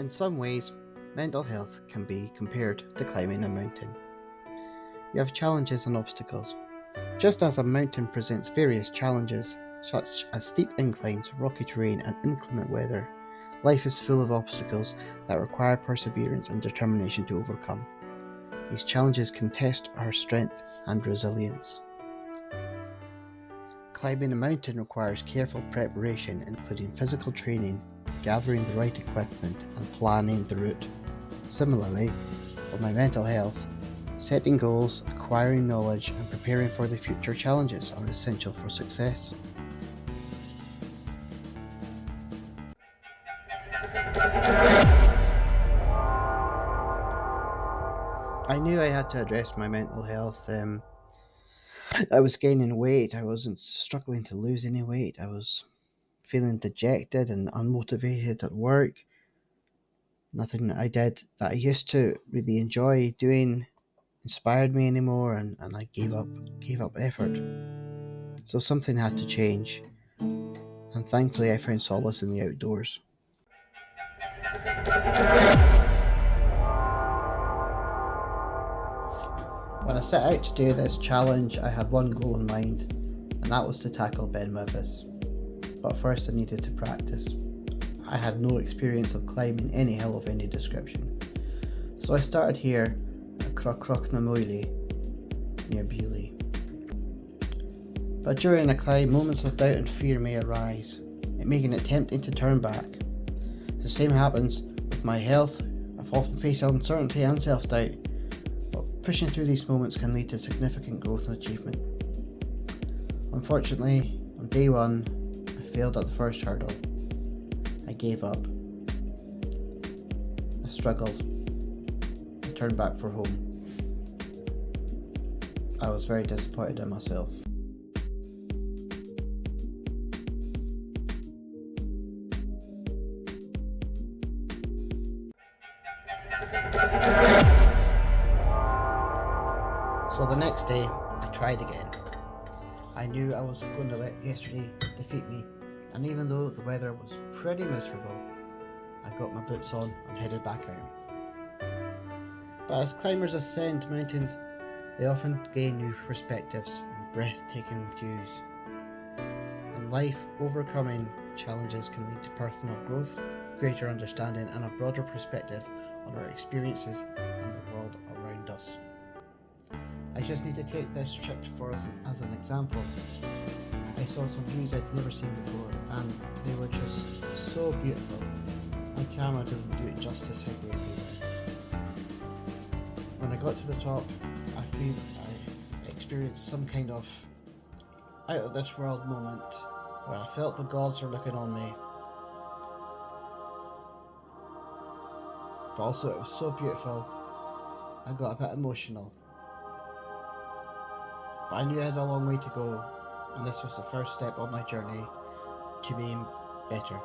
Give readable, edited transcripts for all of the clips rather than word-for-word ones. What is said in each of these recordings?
In some ways, mental health can be compared to climbing a mountain. You have challenges and obstacles. Just as a mountain presents various challenges, such as steep inclines, rocky terrain, and inclement weather, life is full of obstacles that require perseverance and determination to overcome. These challenges can test our strength and resilience. Climbing a mountain requires careful preparation, including physical training, gathering the right equipment, and planning the route. Similarly, for my mental health, setting goals, acquiring knowledge, and preparing for the future challenges are essential for success. I knew I had to address my mental health. I was gaining weight. I wasn't struggling to lose any weight. I was feeling dejected and unmotivated at work. Nothing I did that I used to really enjoy doing inspired me anymore, and I gave up effort. So something had to change, and thankfully I found solace in the outdoors. When I set out to do this challenge, I had one goal in mind, and that was to tackle Ben Nevis. But first I needed to practice. I had no experience of climbing any hill of any description. So I started here at Crochnamoily near Beaulieu. But during a climb, moments of doubt and fear may arise, making it tempting to turn back. The same happens with my health. I've often faced uncertainty and self-doubt, but pushing through these moments can lead to significant growth and achievement. Unfortunately, on day one, I failed at the first hurdle. I gave up. I struggled. I turned back for home. I was very disappointed in myself. So the next day, I tried again. I knew I wasn't going to let yesterday defeat me, and even though the weather was pretty miserable, I got my boots on and headed back out. But as climbers ascend mountains, they often gain new perspectives and breathtaking views. In life, overcoming challenges can lead to personal growth, greater understanding, and a broader perspective on our experiences and the world around us. I just need to take this trip as an example. I saw some views I'd never seen before, and they were just so beautiful. My camera doesn't do it justice how great they were. When I got to the top, I feel I experienced some kind of out of this world moment where I felt the gods were looking on me. But also it was so beautiful, I got a bit emotional. But I knew I had a long way to go, and this was the first step on my journey to being better.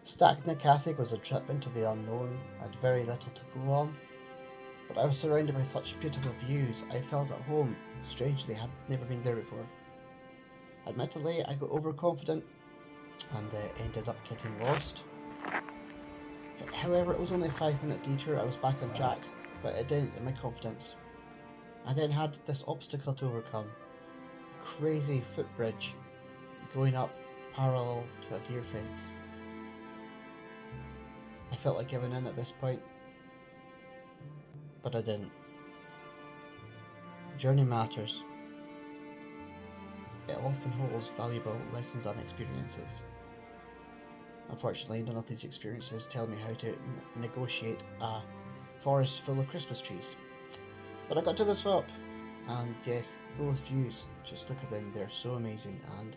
Stacking Catholic was a trip into the unknown. I had very little to go on, but I was surrounded by such beautiful views. I felt at home. Strangely, I had never been there before. Admittedly, I got overconfident and ended up getting lost. However, it was only a 5-minute detour. I was back on track, but it didn't in my confidence. I then had this obstacle to overcome. A crazy footbridge going up parallel to a deer fence. I felt like giving in at this point, but I didn't. The journey matters. It often holds valuable lessons and experiences. Unfortunately, none of these experiences tell me how to negotiate a forest full of Christmas trees. But I got to the top, and yes, those views, just look at them, they're so amazing, and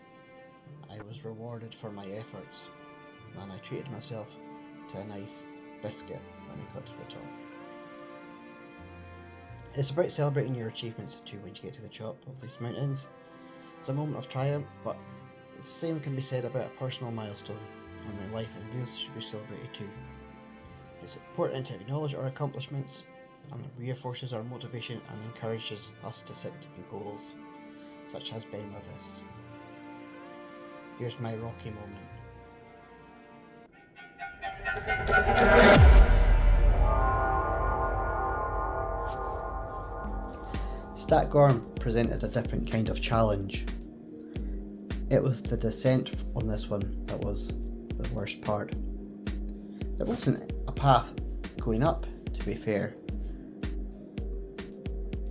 I was rewarded for my efforts, and I treated myself to a nice biscuit when I got to the top. It's about celebrating your achievements too when you get to the top of these mountains. It's a moment of triumph, but the same can be said about a personal milestone in life, and those should be celebrated too. It's important to acknowledge our accomplishments, and it reinforces our motivation and encourages us to set new goals, such as Ben Rivers. Here's my Rocky moment. Statgorm presented a different kind of challenge. It was the descent on this one that was the worst part. There wasn't a path going up, to be fair,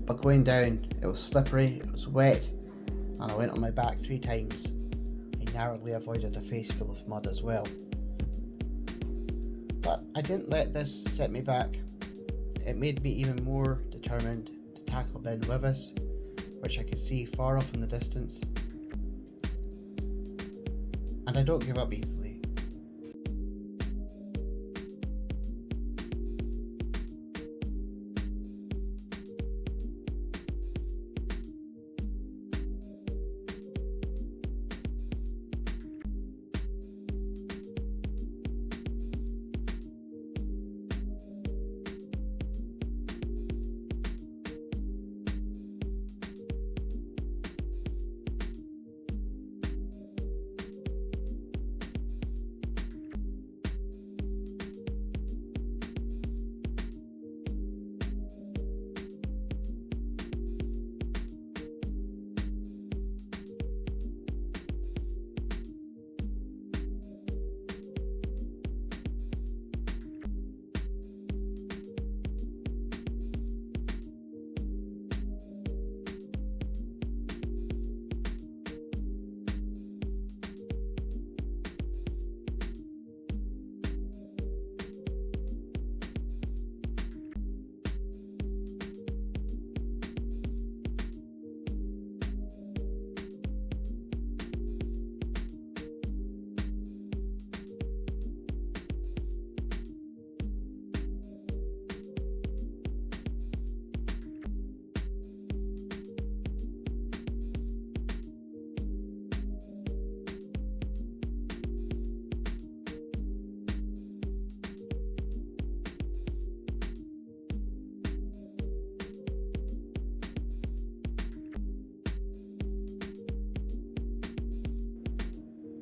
but going down it was slippery, it was wet, and I went on my back 3 times. I narrowly avoided a face full of mud as well. But I didn't let this set me back. It made me even more determined to tackle Ben Wivis, which I could see far off in the distance. And I don't give up easily.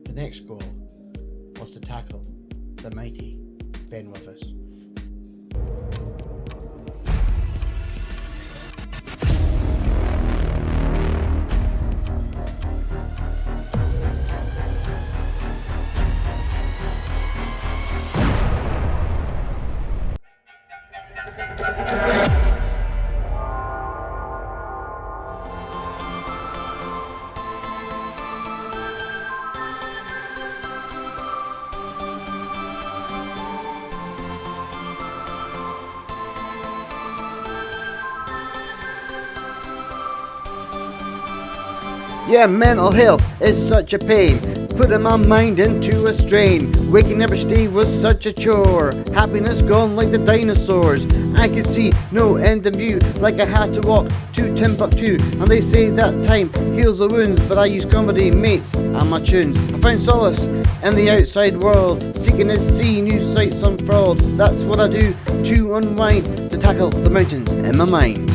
The next goal was to tackle the mighty Ben Wivis. Yeah, mental health is such a pain, putting my mind into a strain. Waking every day was such a chore, happiness gone like the dinosaurs. I could see no end in view, like I had to walk to Timbuktu. And they say that time heals the wounds, but I use comedy, mates, and my tunes. I found solace in the outside world, seeking to see new sights unfurled. That's what I do to unwind, to tackle the mountains in my mind.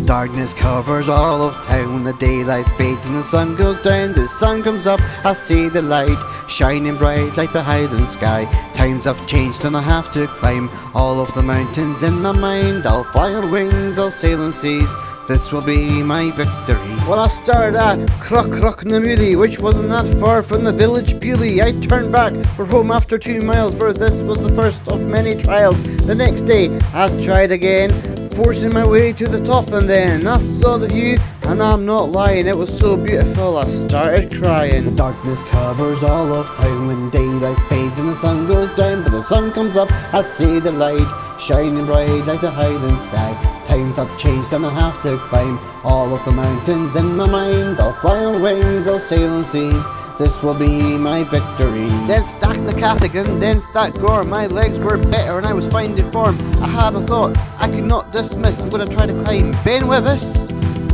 Darkness covers all of town, the daylight fades and the sun goes down. The sun comes up, I see the light shining bright like the highland sky. Times have changed and I have to climb all of the mountains in my mind. I'll fly on wings, I'll sail on seas, this will be my victory. Well, I started at Crooknamuli, which wasn't that far from the village Bewley. I turned back for home after 2 miles, for this was the first of many trials. The next day I've tried again, forcing my way to the top, and then I saw the view, and I'm not lying, it was so beautiful I started crying. The darkness covers all of town when daylight fades and the sun goes down, but the sun comes up, I see the light shining bright like the highland sky. Times have changed and I have to climb all of the mountains in my mind. I'll fly on wings, I'll sail on seas, this will be my victory. Then stack the Cathigan, then stack Gore. My legs were better and I was finding form. I had a thought I could not dismiss, I'm gonna try to climb Ben Wivis.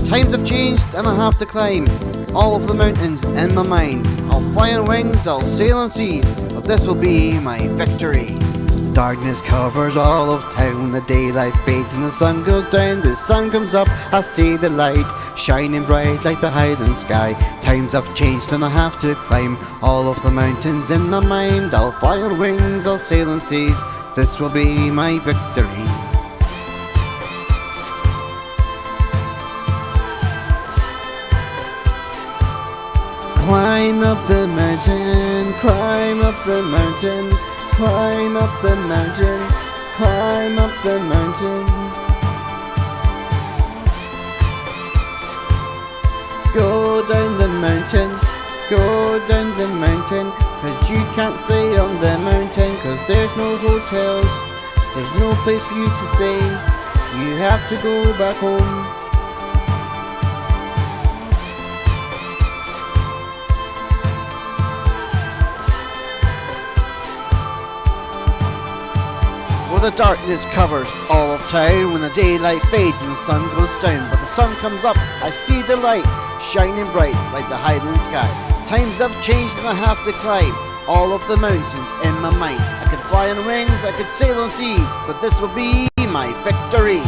Times have changed and I have to climb all of the mountains in my mind. I'll fly on wings, I'll sail on seas, but this will be my victory. The darkness covers all of town, the daylight fades and the sun goes down. The sun comes up, I see the light shining bright like the highland sky. Times have changed and I have to climb all of the mountains in my mind. I'll fly on wings, I'll sail on seas, this will be my victory. Climb up the mountain, climb up the mountain, climb up the mountain, climb up the mountain. Go down the mountain, go down the mountain, 'cause you can't stay on the mountain, 'cause there's no hotels, there's no place for you to stay, you have to go back home. Well, the darkness covers all of town when the daylight fades and the sun goes down, but the sun comes up, I see the light shining bright like the highland sky. Times have changed and I have to climb all of the mountains in my mind. I could fly on wings, I could sail on seas, but this will be my victory.